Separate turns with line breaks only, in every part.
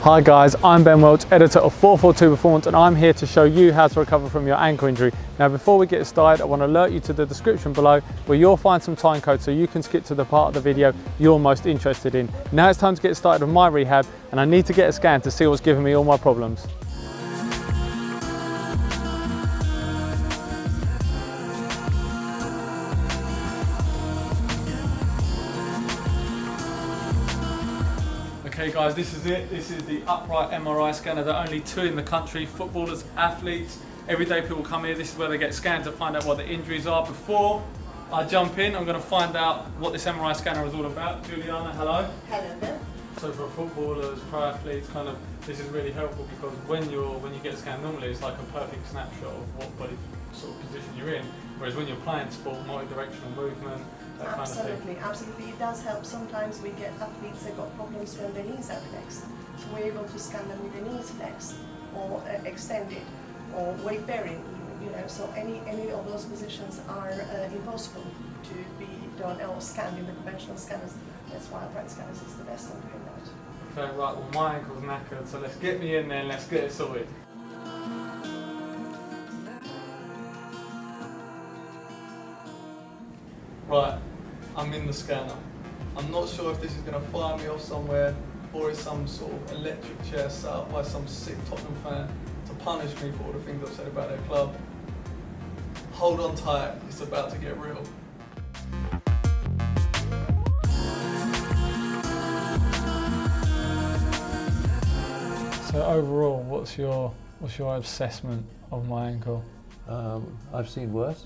Hi guys, I'm Ben Welch, editor of 442 Performance, and I'm here to show you how to recover from your ankle injury. Now before we get started, I want to alert you to the description below where you'll find some time codes so you can skip to the part of the video you're most interested in. Now it's time to get started with my rehab, and I need to get a scan to see what's giving me all my problems. Okay guys, this is it. This is the upright MRI scanner. There are only two in the country. Footballers, athletes, everyday people come here. This is where they get scanned to find out what the injuries are. Before I jump in, I'm going to find out what this MRI scanner is all about. Juliana, hello.
Hello there.
So for footballers, pro athletes, this is really helpful because when you get scanned normally, it's like a perfect snapshot of what body sort of position you're in. Whereas when you're playing sport, multi-directional movement, that kind of thing.
Absolutely. It does help. Sometimes we get athletes that got problems when their knees are flexed. So we're able to scan them with the knees flexed or extended or weight bearing even, you know. So any of those positions are impossible to be done or scanned in the conventional scanners. That's why upright scanners is the best on doing that.
Okay, right, well my ankle's knackered, so let's get me in there and let's get it sorted. Right, I'm in the scanner. I'm not sure if this is going to fire me off somewhere or it's some sort of electric chair set up by some sick Tottenham fan to punish me for all the things I've said about their club. Hold on tight, it's about to get real. So overall, what's your assessment of my ankle?
I've seen worse.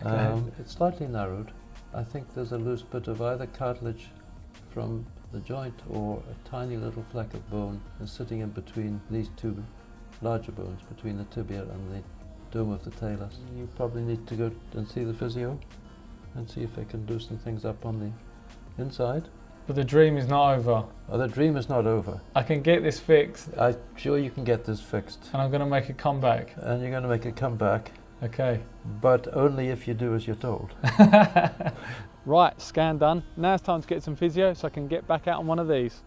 Okay.
It's slightly narrowed. I think there's a loose bit of either cartilage from the joint or a tiny little fleck of bone is sitting in between these two larger bones, between the tibia and the dome of the talus. You probably need to go and see the physio and see if they can loosen things up on the inside.
But the dream is not over.
Oh, the dream is not over.
I can get this fixed.
I'm sure you can get this fixed.
And I'm going to make a comeback.
And you're going to make a comeback.
Okay.
But only if you do as you're told.
Right, scan done. Now it's time to get some physio so I can get back out on one of these.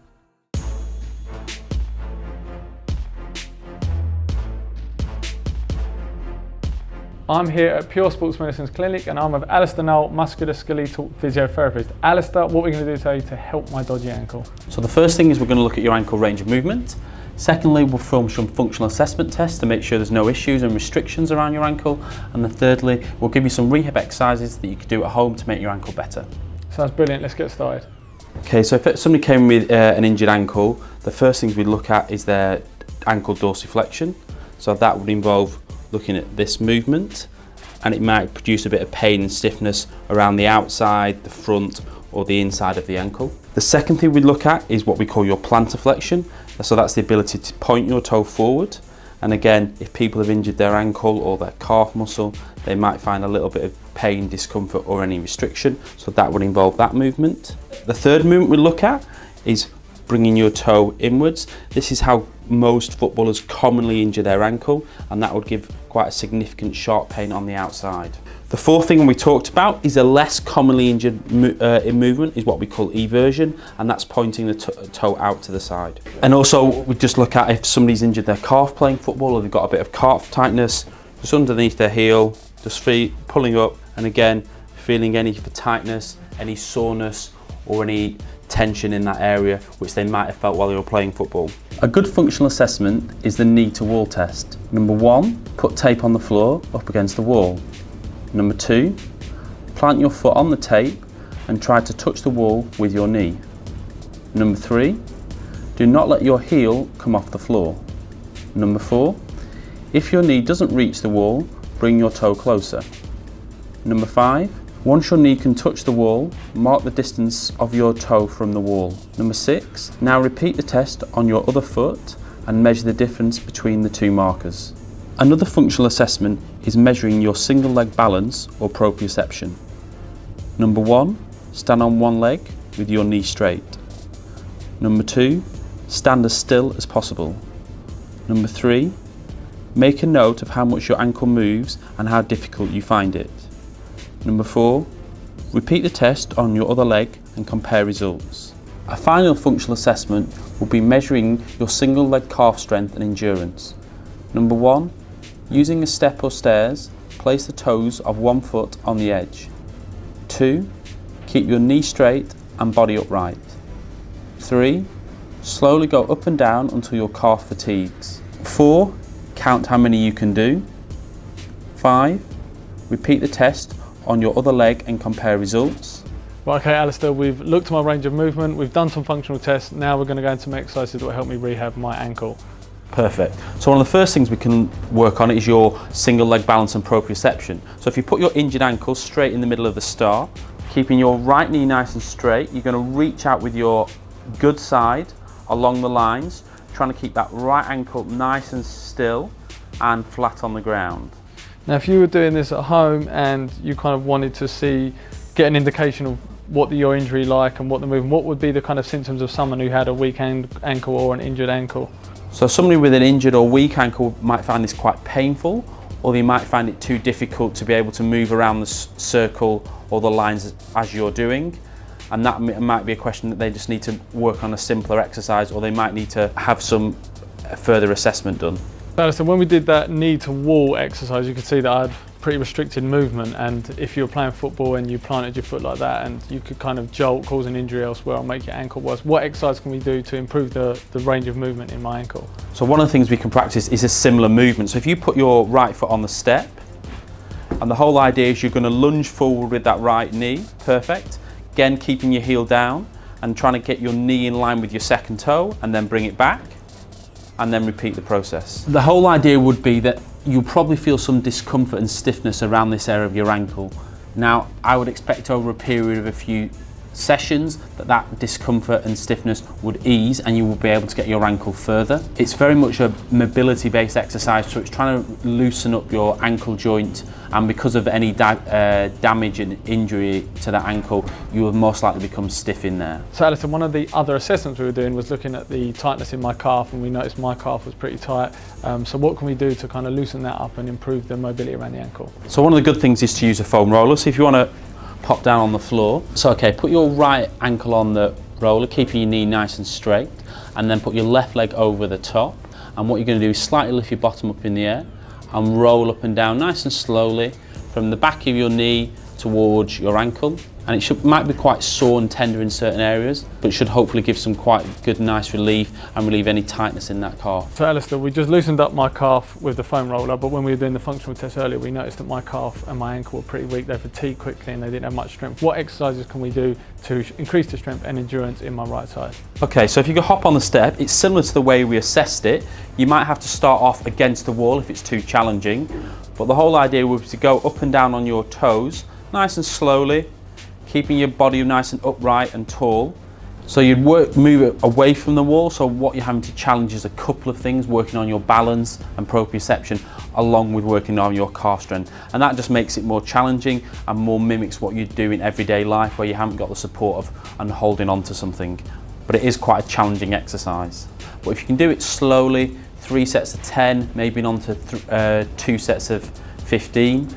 I'm here at Pure Sports Medicine's clinic and I'm with Alistair Noel, musculoskeletal physiotherapist. Alistair, what we're going to do today to help my dodgy ankle?
So the first thing is we're going to look at your ankle range of movement. Secondly, we'll perform some functional assessment tests to make sure there's no issues and restrictions around your ankle. And then thirdly, we'll give you some rehab exercises that you can do at home to make your ankle better.
Sounds brilliant, let's get started.
Okay, so if somebody came with an injured ankle, the first things we look at is their ankle dorsiflexion. So that would involve looking at this movement, and it might produce a bit of pain and stiffness around the outside, the front, or the inside of the ankle. The second thing we look at is what we call your plantar flexion. So that's the ability to point your toe forward. And again, if people have injured their ankle or their calf muscle, they might find a little bit of pain, discomfort, or any restriction. So that would involve that movement. The third movement we look at is bringing your toe inwards. This is how most footballers commonly injure their ankle, and that would give quite a significant sharp pain on the outside. The fourth thing we talked about is a less commonly injured in movement is what we call eversion, and that's pointing the toe out to the side. And also we just look at if somebody's injured their calf playing football or they've got a bit of calf tightness just underneath their heel, just pulling up, and again feeling any tightness, any soreness or any tension in that area which they might have felt while they were playing football. A good functional assessment is the knee to wall test. Number 1, put tape on the floor up against the wall. Number 2, plant your foot on the tape and try to touch the wall with your knee. Number 3, do not let your heel come off the floor. Number 4, if your knee doesn't reach the wall, bring your toe closer. Number 5, once your knee can touch the wall, mark the distance of your toe from the wall. Number 6, now repeat the test on your other foot and measure the difference between the two markers. Another functional assessment is measuring your single leg balance or proprioception. Number 1, stand on one leg with your knee straight. Number 2, stand as still as possible. Number 3, make a note of how much your ankle moves and how difficult you find it. Number 4, repeat the test on your other leg and compare results. A final functional assessment will be measuring your single leg calf strength and endurance. Number 1, using a step or stairs, place the toes of one foot on the edge. 2, keep your knee straight and body upright. 3, slowly go up and down until your calf fatigues. 4, count how many you can do. 5, repeat the test on your other leg and compare results.
Right, okay, Alistair, we've looked at my range of movement, we've done some functional tests, now we're going to go into some exercises that will help me rehab my ankle.
Perfect. So one of the first things we can work on is your single leg balance and proprioception. So if you put your injured ankle straight in the middle of the start, keeping your right knee nice and straight, you're going to reach out with your good side along the lines, trying to keep that right ankle nice and still and flat on the ground.
Now if you were doing this at home and you kind of wanted to get an indication of what your injury like and what the movement, what would be the kind of symptoms of someone who had a weak ankle or an injured ankle?
So somebody with an injured or weak ankle might find this quite painful, or they might find it too difficult to be able to move around the circle or the lines as you're doing. And that might be a question that they just need to work on a simpler exercise, or they might need to have some further assessment done.
So when we did that knee to wall exercise, you could see that I had pretty restricted movement, and if you were playing football and you planted your foot like that and you could kind of jolt, cause an injury elsewhere or make your ankle worse, what exercise can we do to improve the range of movement in my ankle?
So one of the things we can practice is a similar movement. So if you put your right foot on the step, and the whole idea is you're going to lunge forward with that right knee, perfect. Again, keeping your heel down and trying to get your knee in line with your second toe and then bring it back, and then repeat the process. The whole idea would be that you'll probably feel some discomfort and stiffness around this area of your ankle. Now, I would expect over a period of a few sessions that discomfort and stiffness would ease and you will be able to get your ankle further. It's very much a mobility based exercise, so it's trying to loosen up your ankle joint, and because of any damage and injury to that ankle, you will most likely become stiff in there.
So Alistair, one of the other assessments we were doing was looking at the tightness in my calf, and we noticed my calf was pretty tight. So what can we do to kind of loosen that up and improve the mobility around the ankle?
So one of the good things is to use a foam roller. So if you want to pop down on the floor. So okay, put your right ankle on the roller, keeping your knee nice and straight, and then put your left leg over the top. And what you're going to do is slightly lift your bottom up in the air and roll up and down nice and slowly from the back of your knee towards your ankle. And it might be quite sore and tender in certain areas, but it should hopefully give some quite good, nice relief and relieve any tightness in that calf.
So Alistair, we just loosened up my calf with the foam roller, but when we were doing the functional test earlier, we noticed that my calf and my ankle were pretty weak. They fatigued quickly and they didn't have much strength. What exercises can we do to increase the strength and endurance in my right side?
Okay, so if you go hop on the step, it's similar to the way we assessed it. You might have to start off against the wall if it's too challenging, but the whole idea was to go up and down on your toes, nice and slowly, keeping your body nice and upright and tall. So you'd move it away from the wall, so what you're having to challenge is a couple of things, working on your balance and proprioception along with working on your calf strength. And that just makes it more challenging and more mimics what you do in everyday life where you haven't got the support of and holding on to something. But it is quite a challenging exercise. But if you can do it slowly, 3 sets of 10, maybe on to 2 sets of 15,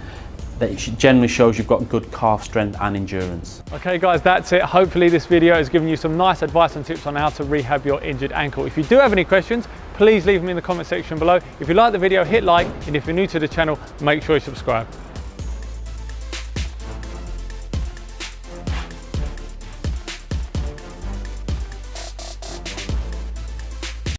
that generally shows you've got good calf strength and endurance.
Okay guys, that's it. Hopefully this video has given you some nice advice and tips on how to rehab your injured ankle. If you do have any questions, please leave them in the comment section below. If you like the video, hit like, and if you're new to the channel, make sure you subscribe.